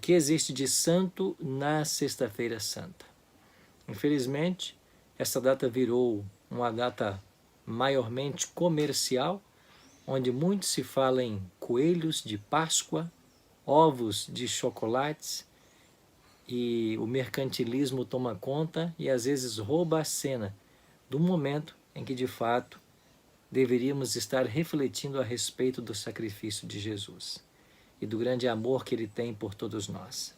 que existe de santo na Sexta-feira Santa? Infelizmente, essa data virou uma data maiormente comercial, onde muito se fala em coelhos de Páscoa, ovos de chocolates, e o mercantilismo toma conta e às vezes rouba a cena do momento em que de fato deveríamos estar refletindo a respeito do sacrifício de Jesus e do grande amor que Ele tem por todos nós.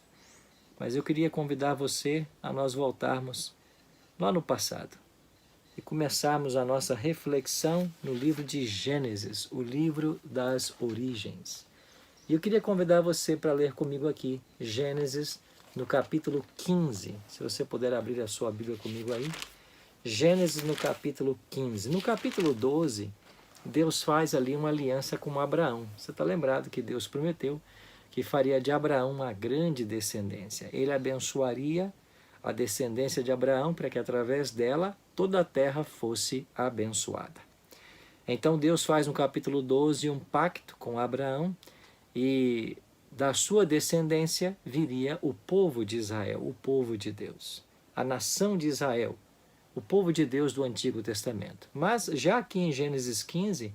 Mas eu queria convidar você a nós voltarmos lá no passado e começarmos a nossa reflexão no livro de Gênesis, o livro das origens. E eu queria convidar você para ler comigo aqui, Gênesis, no capítulo 15. Se você puder abrir a sua Bíblia comigo aí. Gênesis no capítulo 15. No capítulo 12, Deus faz ali uma aliança com Abraão. Você está lembrado que Deus prometeu que faria de Abraão uma grande descendência. Ele abençoaria a descendência de Abraão para que através dela toda a terra fosse abençoada. Então Deus faz no capítulo 12 um pacto com Abraão e da sua descendência viria o povo de Israel, o povo de Deus, a nação de Israel, o povo de Deus do Antigo Testamento. Mas já aqui em Gênesis 15,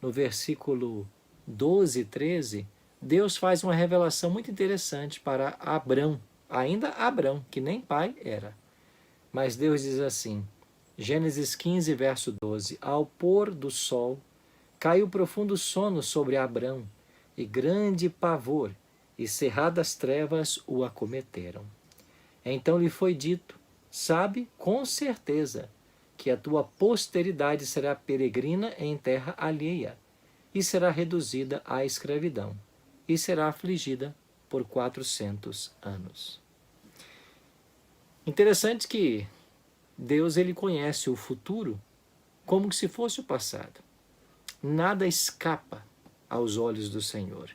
no versículo 12 e 13, Deus faz uma revelação muito interessante para Abrão, ainda Abrão, que nem pai era. Mas Deus diz assim, Gênesis 15, verso 12, ao pôr do sol, caiu profundo sono sobre Abrão, e grande pavor, e cerradas trevas o acometeram. Então lhe foi dito, sabe com certeza que a tua posteridade será peregrina em terra alheia, e será reduzida à escravidão, e será afligida por 400 anos. Interessante que Deus ele conhece o futuro como se fosse o passado. Nada escapa aos olhos do Senhor.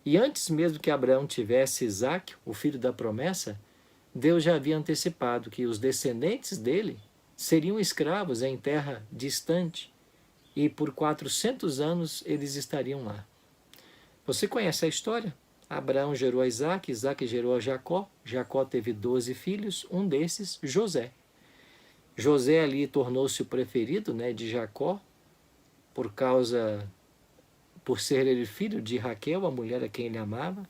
E antes mesmo que Abraão tivesse Isaque, o filho da promessa, Deus já havia antecipado que os descendentes dele seriam escravos em terra distante e por 400 anos eles estariam lá. Você conhece a história? Abraão gerou a Isaque, Isaque gerou a Jacó, Jacó teve 12 filhos, um desses, José. José ali tornou-se o preferido, de Jacó, por ser ele filho de Raquel, a mulher a quem ele amava.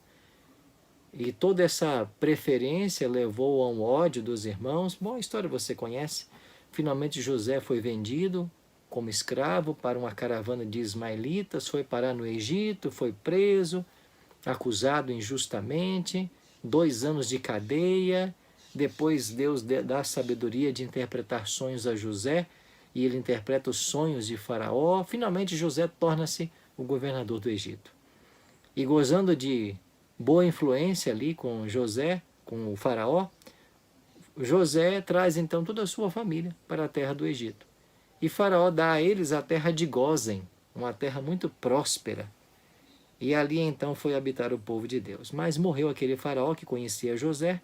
E toda essa preferência levou a um ódio dos irmãos. Bom, a história você conhece. Finalmente José foi vendido como escravo para uma caravana de ismaelitas, foi parar no Egito, foi preso, acusado injustamente, 2 anos de cadeia. Depois Deus dá sabedoria de interpretar sonhos a José, e ele interpreta os sonhos de Faraó. Finalmente José torna-se o governador do Egito. E gozando de boa influência ali com José, com o Faraó, José traz então toda a sua família para a terra do Egito. E Faraó dá a eles a terra de Gósen, uma terra muito próspera. E ali então foi habitar o povo de Deus. Mas morreu aquele Faraó que conhecia José,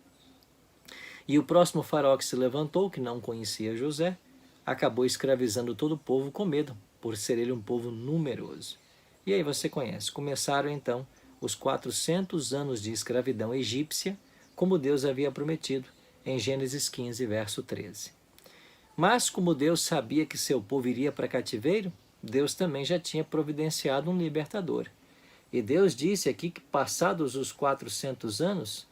e o próximo Faraó que se levantou, que não conhecia José, acabou escravizando todo o povo com medo, por ser ele um povo numeroso. E aí você conhece, começaram então os 400 anos de escravidão egípcia, como Deus havia prometido em Gênesis 15, verso 13. Mas como Deus sabia que seu povo iria para cativeiro, Deus também já tinha providenciado um libertador. E Deus disse aqui que passados os 400 anos,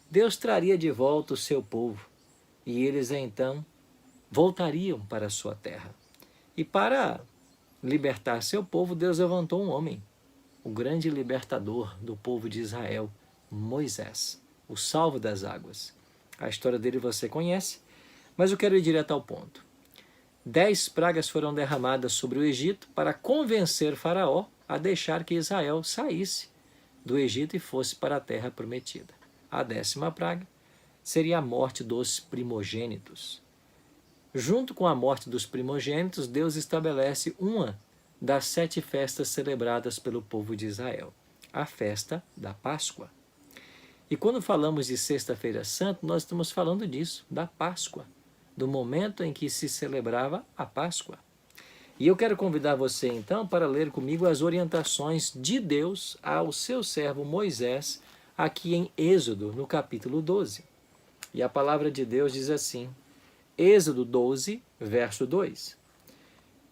Deus traria de volta o seu povo, e eles então voltariam para a sua terra. E para libertar seu povo, Deus levantou um homem, o grande libertador do povo de Israel, Moisés, o salvo das águas. A história dele você conhece, mas eu quero ir direto ao ponto. 10 pragas foram derramadas sobre o Egito para convencer Faraó a deixar que Israel saísse do Egito e fosse para a terra prometida. A 10ª praga seria a morte dos primogênitos. Junto com a morte dos primogênitos, Deus estabelece uma das 7 festas celebradas pelo povo de Israel, a festa da Páscoa. E quando falamos de Sexta-feira Santa, nós estamos falando disso, da Páscoa, do momento em que se celebrava a Páscoa. E eu quero convidar você então para ler comigo as orientações de Deus ao seu servo Moisés aqui em Êxodo, no capítulo 12. E a palavra de Deus diz assim, Êxodo 12, verso 2.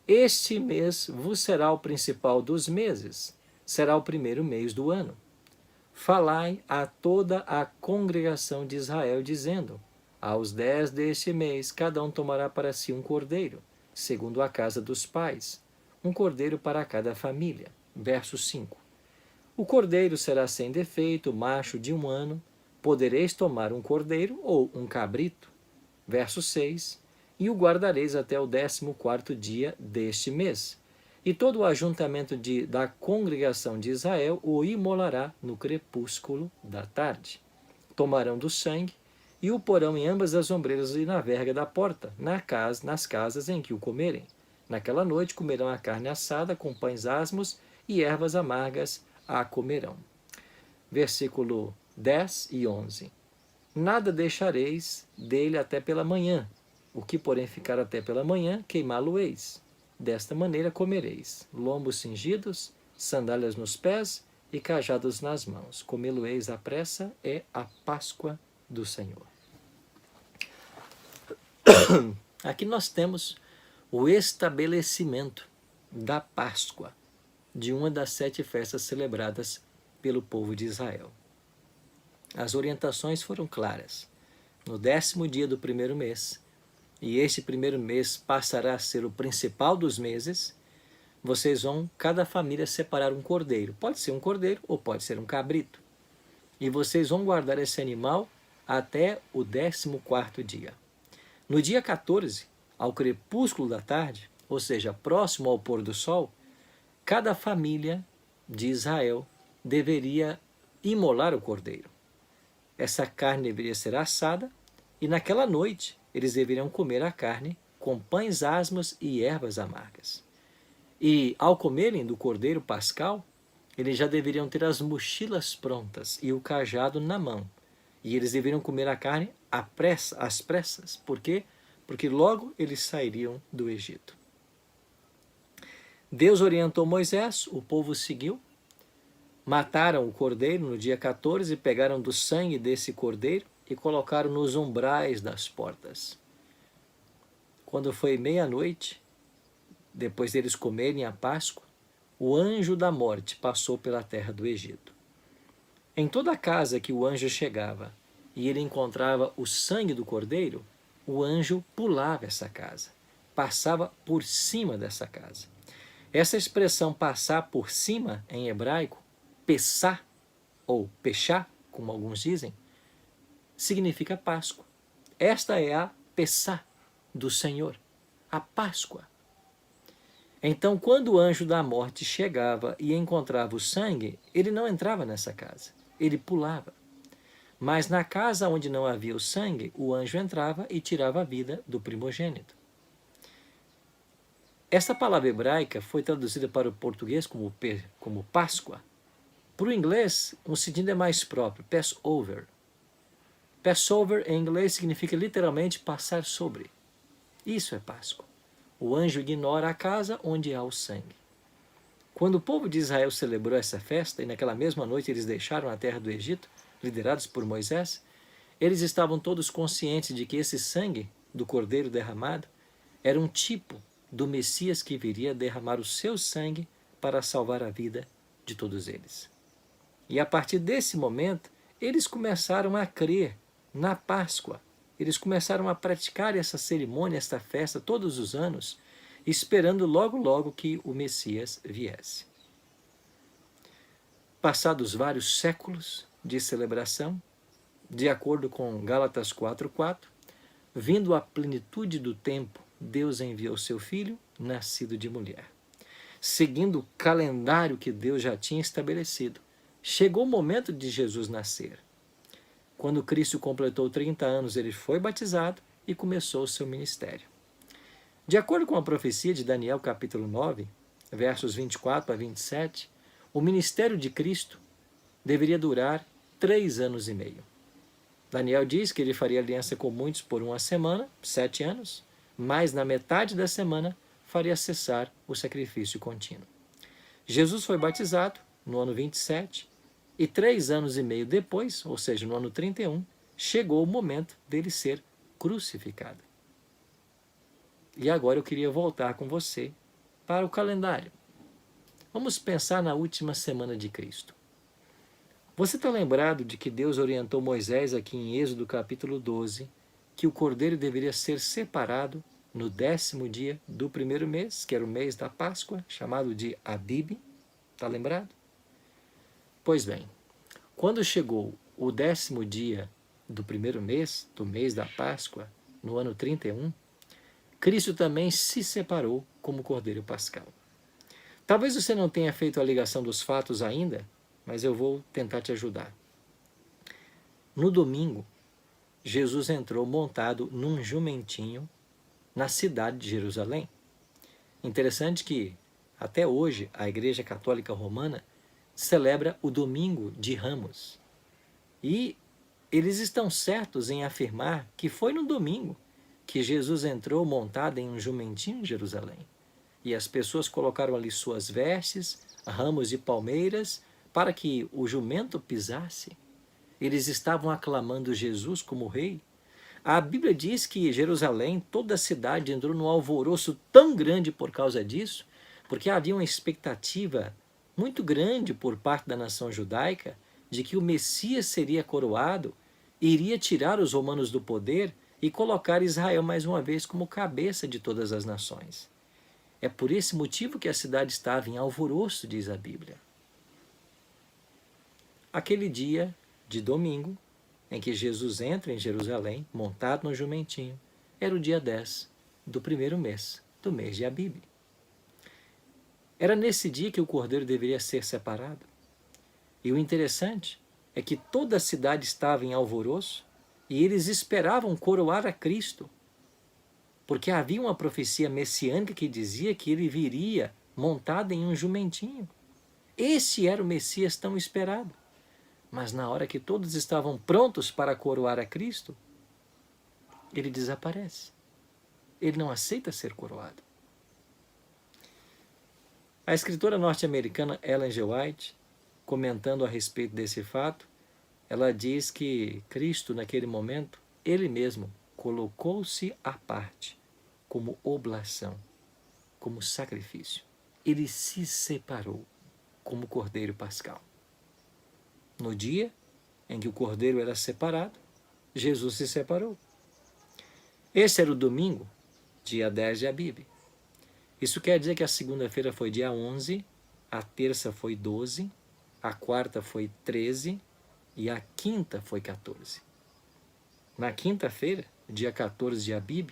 Este mês vos será o principal dos meses, será o primeiro mês do ano. Falai a toda a congregação de Israel, dizendo, aos 10 deste mês, cada um tomará para si um cordeiro, segundo a casa dos pais, um cordeiro para cada família. Verso 5. O cordeiro será sem defeito, macho de 1 ano, podereis tomar um cordeiro ou um cabrito. Verso 6. E o guardareis até o 14º dia deste mês. E todo o ajuntamento da congregação de Israel o imolará no crepúsculo da tarde. Tomarão do sangue e o porão em ambas as ombreiras e na verga da porta, nas casas em que o comerem. Naquela noite comerão a carne assada com pães asmos e ervas amargas a comerão. Versículo 10 e 11. Nada deixareis dele até pela manhã, o que porém ficar até pela manhã, queimá-lo-eis. Desta maneira comereis, lombos cingidos, sandálias nos pés e cajados nas mãos. Comê-lo-eis à pressa, é a Páscoa do Senhor. Aqui nós temos o estabelecimento da Páscoa, de uma das 7 festas celebradas pelo povo de Israel. As orientações foram claras. No 10º dia do primeiro mês, e este primeiro mês passará a ser o principal dos meses, vocês vão, cada família, separar um cordeiro. Pode ser um cordeiro ou pode ser um cabrito. E vocês vão guardar esse animal até o 14º dia. No dia 14, ao crepúsculo da tarde, ou seja, próximo ao pôr do sol, cada família de Israel deveria imolar o cordeiro. Essa carne deveria ser assada e naquela noite eles deveriam comer a carne com pães asmos e ervas amargas. E ao comerem do cordeiro pascal, eles já deveriam ter as mochilas prontas e o cajado na mão. E eles deveriam comer a carne às pressas. Por quê? Porque logo eles sairiam do Egito. Deus orientou Moisés, o povo seguiu. Mataram o cordeiro no dia 14 e pegaram do sangue desse cordeiro e colocaram nos umbrais das portas. Quando foi meia-noite, depois deles comerem a Páscoa, o anjo da morte passou pela terra do Egito. Em toda casa que o anjo chegava e ele encontrava o sangue do cordeiro, o anjo pulava essa casa, passava por cima dessa casa. Essa expressão passar por cima, em hebraico, pessá, ou pechá, como alguns dizem, significa Páscoa. Esta é a pessá do Senhor, a Páscoa. Então, quando o anjo da morte chegava e encontrava o sangue, ele não entrava nessa casa, ele pulava. Mas na casa onde não havia o sangue, o anjo entrava e tirava a vida do primogênito. Esta palavra hebraica foi traduzida para o português como Páscoa. Para o inglês, o sentido é mais próprio, Passover. Passover em inglês significa literalmente passar sobre. Isso é Páscoa. O anjo ignora a casa onde há o sangue. Quando o povo de Israel celebrou essa festa, e naquela mesma noite eles deixaram a terra do Egito, liderados por Moisés, eles estavam todos conscientes de que esse sangue do cordeiro derramado era um tipo do Messias que viria derramar o seu sangue para salvar a vida de todos eles. E a partir desse momento, eles começaram a crer na Páscoa. Eles começaram a praticar essa cerimônia, esta festa, todos os anos, esperando logo que o Messias viesse. Passados vários séculos de celebração, de acordo com Gálatas 4:4, vindo à plenitude do tempo, Deus enviou seu Filho, nascido de mulher. Seguindo o calendário que Deus já tinha estabelecido, chegou o momento de Jesus nascer. Quando Cristo completou 30 anos, ele foi batizado e começou o seu ministério. De acordo com a profecia de Daniel capítulo 9, versos 24 a 27, o ministério de Cristo deveria durar 3 anos e meio. Daniel diz que ele faria aliança com muitos por 1 semana, 7 anos, mas na metade da semana faria cessar o sacrifício contínuo. Jesus foi batizado no ano 27 E 3 anos e meio depois, ou seja, no ano 31, chegou o momento dele ser crucificado. E agora eu queria voltar com você para o calendário. Vamos pensar na última semana de Cristo. Você está lembrado de que Deus orientou Moisés aqui em Êxodo capítulo 12, que o cordeiro deveria ser separado no 10º dia do primeiro mês, que era o mês da Páscoa, chamado de Abib? Está lembrado? Pois bem, quando chegou o 10º dia do primeiro mês, do mês da Páscoa, no ano 31, Cristo também se separou como cordeiro pascal. Talvez você não tenha feito a ligação dos fatos ainda, mas eu vou tentar te ajudar. No domingo, Jesus entrou montado num jumentinho na cidade de Jerusalém. Interessante que, até hoje, a Igreja Católica Romana celebra o Domingo de Ramos. E eles estão certos em afirmar que foi no domingo que Jesus entrou montado em um jumentinho em Jerusalém. E as pessoas colocaram ali suas vestes, ramos de palmeiras, para que o jumento pisasse. Eles estavam aclamando Jesus como rei. A Bíblia diz que Jerusalém, toda a cidade, entrou num alvoroço tão grande por causa disso, porque havia uma expectativa muito grande por parte da nação judaica de que o Messias seria coroado, iria tirar os romanos do poder e colocar Israel mais uma vez como cabeça de todas as nações. É por esse motivo que a cidade estava em alvoroço, diz a Bíblia. Aquele dia de domingo, em que Jesus entra em Jerusalém, montado no jumentinho, era o dia 10 do primeiro mês, do mês de Abib. Era nesse dia que o cordeiro deveria ser separado. E o interessante é que toda a cidade estava em alvoroço e eles esperavam coroar a Cristo, porque havia uma profecia messiânica que dizia que ele viria montado em um jumentinho. Esse era o Messias tão esperado. Mas na hora que todos estavam prontos para coroar a Cristo, ele desaparece. Ele não aceita ser coroado. A escritora norte-americana Ellen G. White, comentando a respeito desse fato, ela diz que Cristo, naquele momento, ele mesmo colocou-se à parte como oblação, como sacrifício. Ele se separou como cordeiro pascal. No dia em que o cordeiro era separado, Jesus se separou. Esse era o domingo, dia 10 de Abib. Isso quer dizer que a segunda-feira foi dia 11, a terça foi 12, a quarta foi 13 e a quinta foi 14. Na quinta-feira, dia 14 de Abib,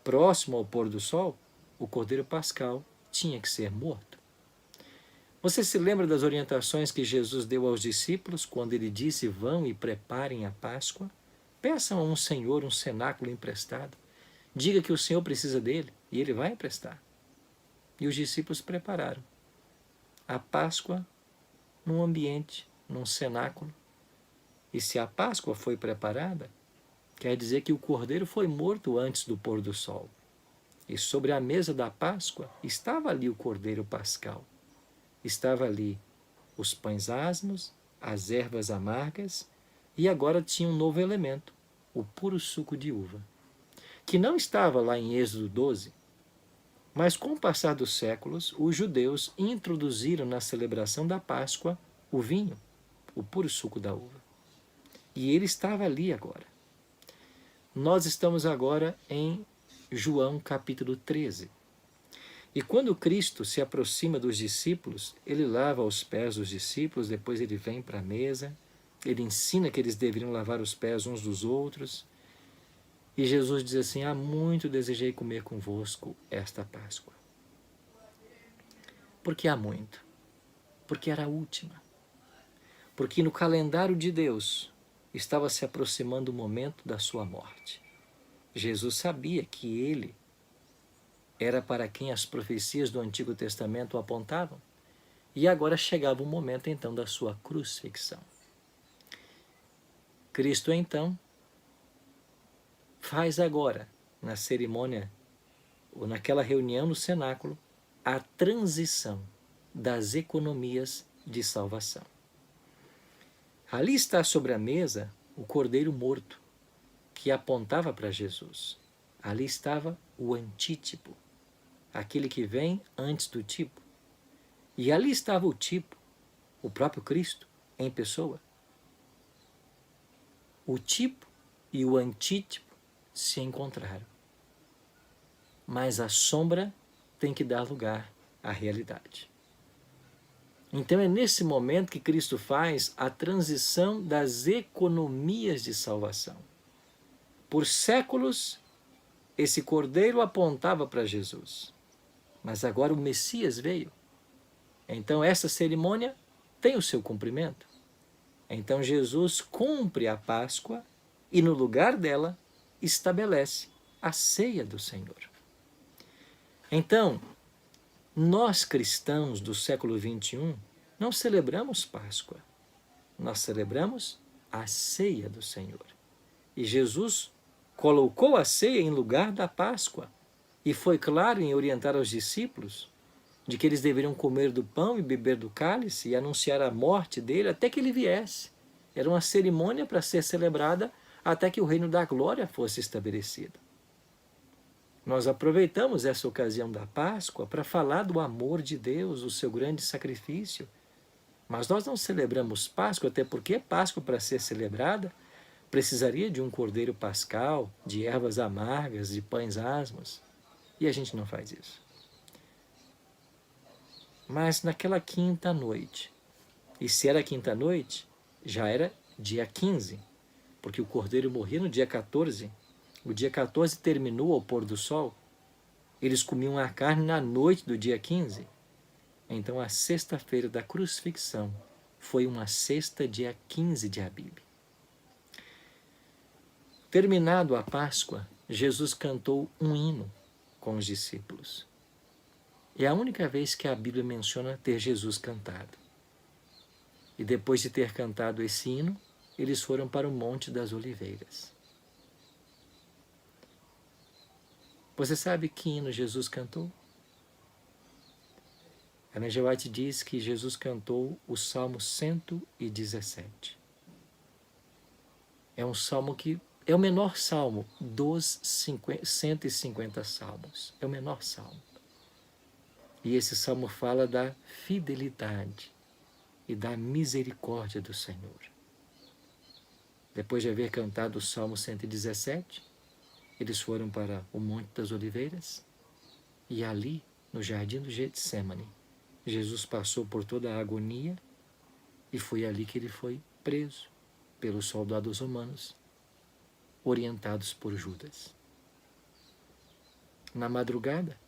próximo ao pôr do sol, o cordeiro pascal tinha que ser morto. Você se lembra das orientações que Jesus deu aos discípulos quando ele disse: vão e preparem a Páscoa? Peçam a um senhor um cenáculo emprestado. Diga que o Senhor precisa dele e ele vai emprestar. E os discípulos prepararam a Páscoa num ambiente, num cenáculo. E se a Páscoa foi preparada, quer dizer que o cordeiro foi morto antes do pôr do sol. E sobre a mesa da Páscoa estava ali o cordeiro pascal. Estava ali os pães asmos, as ervas amargas, e agora tinha um novo elemento, o puro suco de uva, que não estava lá em Êxodo 12, mas com o passar dos séculos, os judeus introduziram na celebração da Páscoa o vinho, o puro suco da uva. E ele estava ali agora. Nós estamos agora em João capítulo 13. E quando Cristo se aproxima dos discípulos, ele lava os pés dos discípulos, depois ele vem para a mesa, ele ensina que eles deveriam lavar os pés uns dos outros. E Jesus diz assim: há muito desejei comer convosco esta Páscoa. Por que há muito? Porque era a última. Porque no calendário de Deus estava se aproximando o momento da sua morte. Jesus sabia que ele era para quem as profecias do Antigo Testamento apontavam. E agora chegava o momento então da sua crucifixão. Cristo então faz agora, na cerimônia, ou naquela reunião no cenáculo, a transição das economias de salvação. Ali está sobre a mesa o cordeiro morto, que apontava para Jesus. Ali estava o antítipo, aquele que vem antes do tipo. E ali estava o tipo, o próprio Cristo, em pessoa. O tipo e o antítipo se encontraram. Mas a sombra tem que dar lugar à realidade. Então é nesse momento que Cristo faz a transição das economias de salvação. Por séculos, esse cordeiro apontava para Jesus. Mas agora o Messias veio. Então essa cerimônia tem o seu cumprimento. Então Jesus cumpre a Páscoa e no lugar dela estabelece a ceia do Senhor. Então, nós cristãos do século XXI não celebramos Páscoa. Nós celebramos a ceia do Senhor. E Jesus colocou a ceia em lugar da Páscoa e foi claro em orientar aos discípulos de que eles deveriam comer do pão e beber do cálice e anunciar a morte dele até que ele viesse. Era uma cerimônia para ser celebrada até que o reino da glória fosse estabelecido. Nós aproveitamos essa ocasião da Páscoa para falar do amor de Deus, o seu grande sacrifício. Mas nós não celebramos Páscoa, até porque Páscoa, para ser celebrada, precisaria de um cordeiro pascal, de ervas amargas, de pães asmos. E a gente não faz isso. Mas naquela quinta noite, e se era quinta noite, já era dia 15, porque o cordeiro morria no dia 14. O dia 14 terminou ao pôr do sol. Eles comiam a carne na noite do dia 15. Então a sexta-feira da crucifixão foi uma sexta dia 15 de Abib. Terminado a Páscoa, Jesus cantou um hino com os discípulos. É a única vez que a Bíblia menciona ter Jesus cantado. E depois de ter cantado esse hino, eles foram para o Monte das Oliveiras. Você sabe que hino Jesus cantou? Ellen G. White diz que Jesus cantou o Salmo 117. É um salmo que é o menor salmo dos 150 salmos. É o menor salmo. E esse salmo fala da fidelidade e da misericórdia do Senhor. Depois de haver cantado o Salmo 117, eles foram para o Monte das Oliveiras e ali, no jardim do Getsemane, Jesus passou por toda a agonia e foi ali que ele foi preso pelos soldados romanos, orientados por Judas. Na madrugada,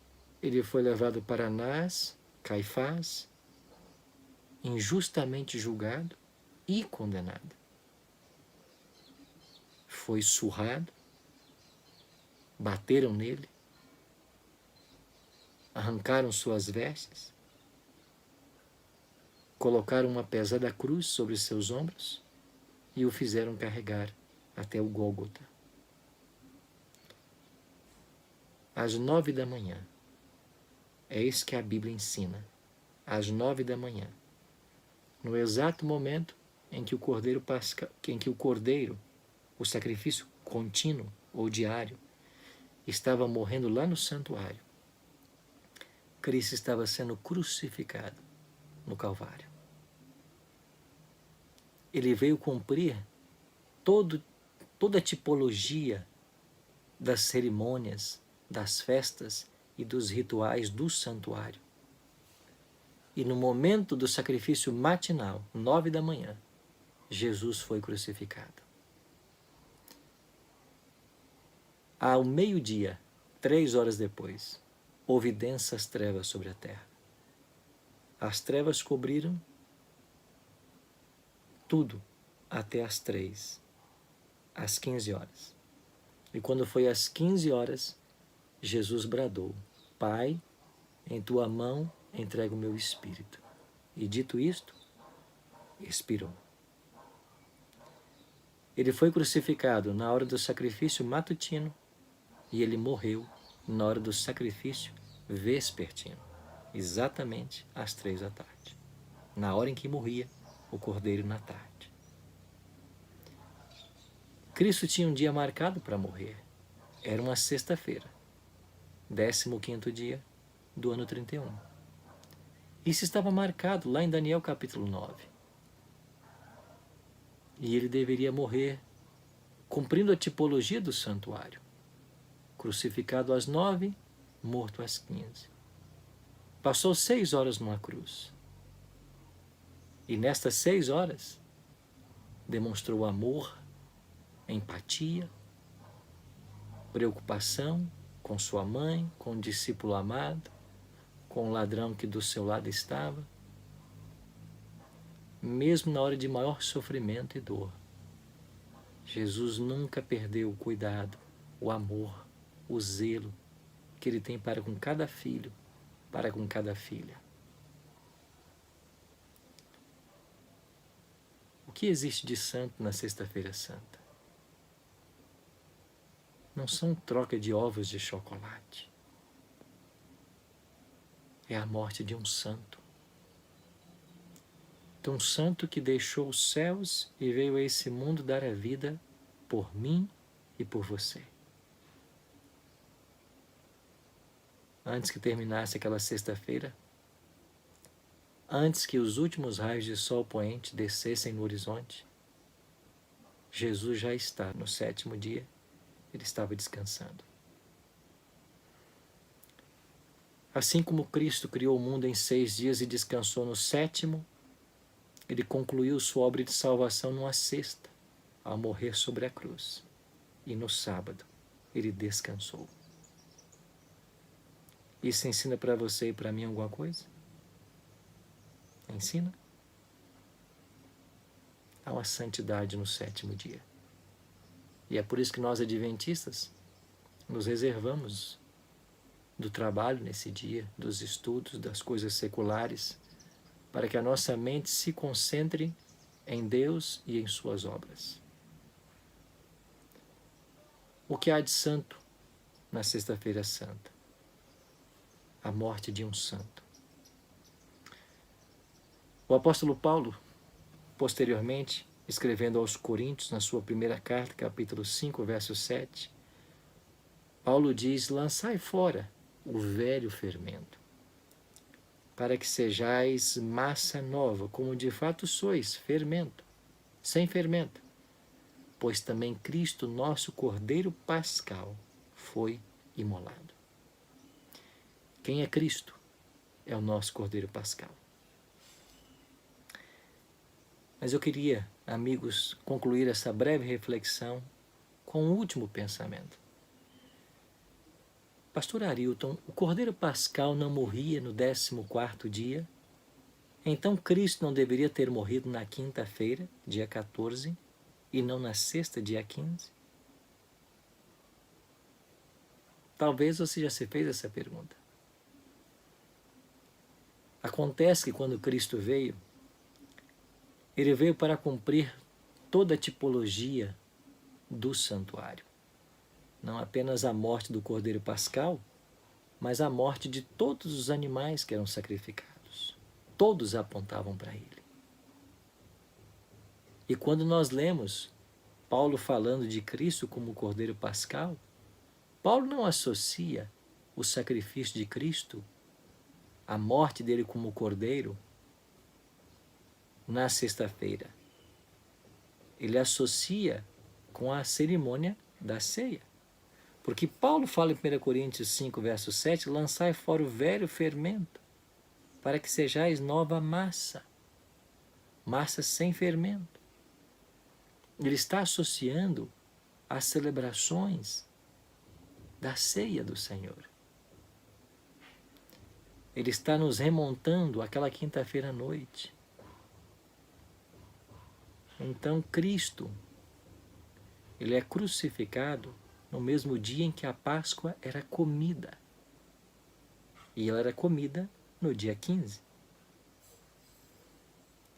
ele foi levado para Anás, Caifás, injustamente julgado e condenado. Foi surrado, bateram nele, arrancaram suas vestes, colocaram uma pesada cruz sobre seus ombros e o fizeram carregar até o Gólgota. Às 9 da manhã, é isso que a Bíblia ensina, às 9 da manhã, no exato momento em que o cordeiro, o sacrifício contínuo ou diário, estava morrendo lá no santuário, Cristo estava sendo crucificado no Calvário. Ele veio cumprir toda a tipologia das cerimônias, das festas e dos rituais do santuário. E no momento do sacrifício matinal, 9 da manhã, Jesus foi crucificado. Ao meio-dia, 3 horas depois, houve densas trevas sobre a terra. As trevas cobriram tudo até às 3, às 15 horas. E quando foi às 15 horas, Jesus bradou: Pai, em tua mão entrego o meu espírito. E dito isto, expirou. Ele foi crucificado na hora do sacrifício matutino e ele morreu na hora do sacrifício vespertino, exatamente às 3 da tarde, na hora em que morria o cordeiro na tarde. Cristo tinha um dia marcado para morrer. Era uma sexta-feira, 15º dia do ano 31. Isso estava marcado lá em Daniel capítulo 9. E ele deveria morrer cumprindo a tipologia do santuário. Crucificado às 9, morto às 15. Passou 6 horas numa cruz. E nestas 6 horas, demonstrou amor, empatia, preocupação com sua mãe, com o discípulo amado, com o ladrão que do seu lado estava, mesmo na hora de maior sofrimento e dor. Jesus nunca perdeu o cuidado, o amor, o zelo que ele tem para com cada filho, para com cada filha. O que existe de santo na Sexta-feira Santa? Não são troca de ovos de chocolate. É a morte de um santo. De um santo que deixou os céus e veio a esse mundo dar a vida por mim e por você. Antes que terminasse aquela sexta-feira, antes que os últimos raios de sol poente descessem no horizonte, Jesus já está no 7º dia, ele estava descansando. Assim como Cristo criou o mundo em 6 dias e descansou no 7º, ele concluiu sua obra de salvação numa sexta, ao morrer sobre a cruz. E no sábado, ele descansou. Isso ensina para você e para mim alguma coisa? Ensina? Há uma santidade no 7º dia. E é por isso que nós, adventistas, nos reservamos do trabalho nesse dia, dos estudos, das coisas seculares, para que a nossa mente se concentre em Deus e em suas obras. O que há de santo na Sexta-feira Santa? A morte de um santo. O apóstolo Paulo, posteriormente, escrevendo aos Coríntios, na sua primeira carta, capítulo 5, verso 7, Paulo diz: lançai fora o velho fermento, para que sejais massa nova, como de fato sois, fermento, sem fermento. Pois também Cristo, nosso Cordeiro Pascal, foi imolado. Quem é Cristo? É o nosso Cordeiro Pascal. Mas eu queria, amigos, concluir essa breve reflexão com um último pensamento. Pastor Arilton, o Cordeiro Pascal não morria no 14º dia? Então Cristo não deveria ter morrido na quinta-feira, dia 14, e não na sexta, dia 15? Talvez você já se fez essa pergunta. Acontece que quando Cristo veio, ele veio para cumprir toda a tipologia do santuário. Não apenas a morte do Cordeiro Pascal, mas a morte de todos os animais que eram sacrificados. Todos apontavam para ele. E quando nós lemos Paulo falando de Cristo como Cordeiro Pascal, Paulo não associa o sacrifício de Cristo, a morte dele como Cordeiro, na sexta-feira. Ele associa com a cerimônia da ceia. Porque Paulo fala em 1 Coríntios 5, verso 7, lançai fora o velho fermento, para que sejais nova massa, massa sem fermento. Ele está associando as celebrações da ceia do Senhor. Ele está nos remontando àquela quinta-feira à noite. Então Cristo, ele é crucificado no mesmo dia em que a Páscoa era comida. E ela era comida no dia 15.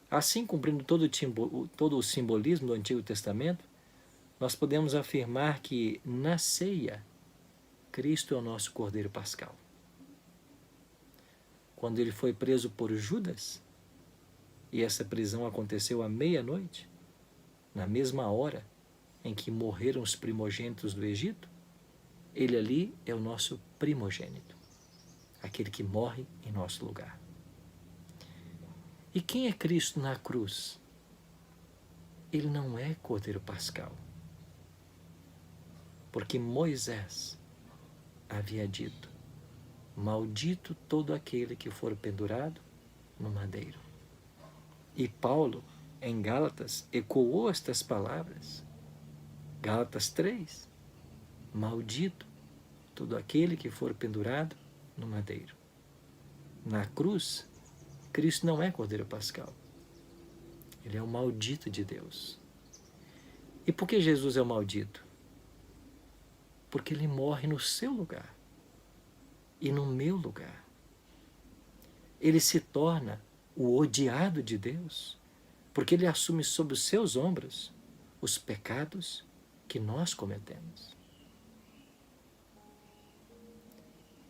Assim, cumprindo todo o simbolismo do Antigo Testamento, nós podemos afirmar que na ceia, Cristo é o nosso Cordeiro Pascal. Quando ele foi preso por Judas, e essa prisão aconteceu à meia-noite, na mesma hora em que morreram os primogênitos do Egito, ele ali é o nosso primogênito, aquele que morre em nosso lugar. E quem é Cristo na cruz? Ele não é Cordeiro Pascal, porque Moisés havia dito: maldito todo aquele que for pendurado no madeiro. E Paulo, em Gálatas, ecoou estas palavras. Gálatas 3, maldito todo aquele que for pendurado no madeiro. Na cruz, Cristo não é Cordeiro Pascal. Ele é o maldito de Deus. E por que Jesus é o maldito? Porque ele morre no seu lugar e no meu lugar. Ele se torna o odiado de Deus, porque ele assume sobre os seus ombros os pecados que nós cometemos.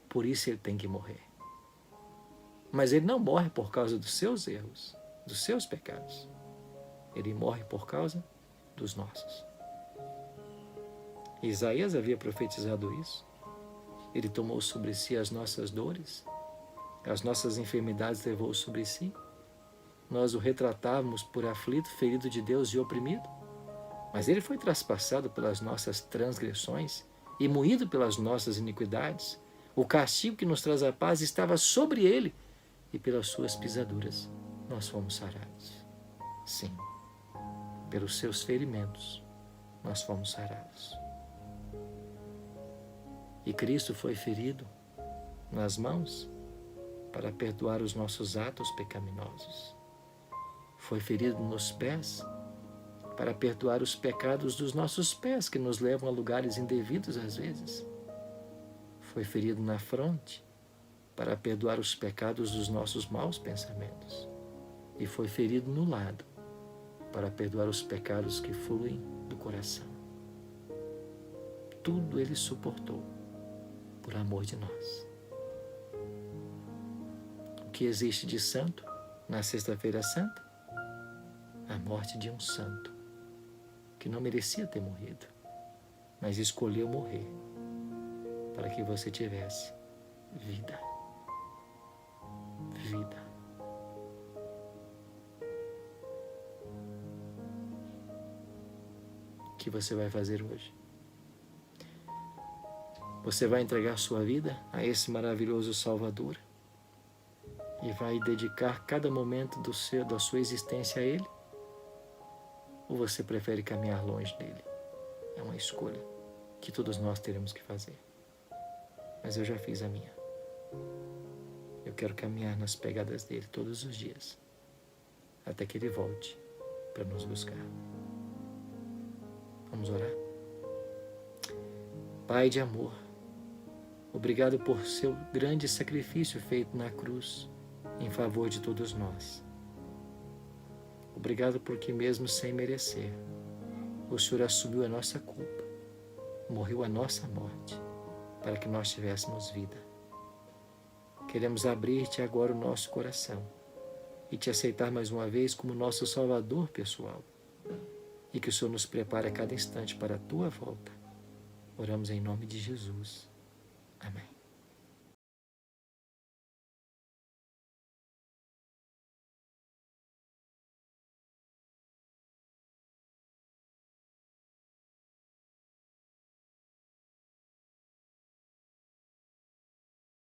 Por isso ele tem que morrer. Mas ele não morre por causa dos seus erros, dos seus pecados. Ele morre por causa dos nossos. Isaías havia profetizado isso. Ele tomou sobre si as nossas dores, as nossas enfermidades levou sobre si. Nós o retratávamos por aflito, ferido de Deus e oprimido. Mas ele foi traspassado pelas nossas transgressões e moído pelas nossas iniquidades. O castigo que nos traz a paz estava sobre ele, e pelas suas pisaduras nós fomos sarados. Sim, pelos seus ferimentos nós fomos sarados. E Cristo foi ferido nas mãos para perdoar os nossos atos pecaminosos. Foi ferido nos pés para perdoar os pecados dos nossos pés, que nos levam a lugares indevidos às vezes. Foi ferido na fronte para perdoar os pecados dos nossos maus pensamentos. E foi ferido no lado para perdoar os pecados que fluem do coração. Tudo ele suportou por amor de nós. O que existe de santo na Sexta-feira Santa? A morte de um santo que não merecia ter morrido, mas escolheu morrer para que você tivesse vida. Vida. O que você vai fazer hoje? Você vai entregar sua vida a esse maravilhoso Salvador e vai dedicar cada momento da sua existência a Ele? Ou você prefere caminhar longe dele? É uma escolha que todos nós teremos que fazer. Mas eu já fiz a minha. Eu quero caminhar nas pegadas dele todos os dias, até que ele volte para nos buscar. Vamos orar? Pai de amor, obrigado por seu grande sacrifício feito na cruz em favor de todos nós. Obrigado porque mesmo sem merecer, o Senhor assumiu a nossa culpa, morreu a nossa morte, para que nós tivéssemos vida. Queremos abrir-te agora o nosso coração e te aceitar mais uma vez como nosso Salvador pessoal, e que o Senhor nos prepare a cada instante para a tua volta. Oramos em nome de Jesus. Amém.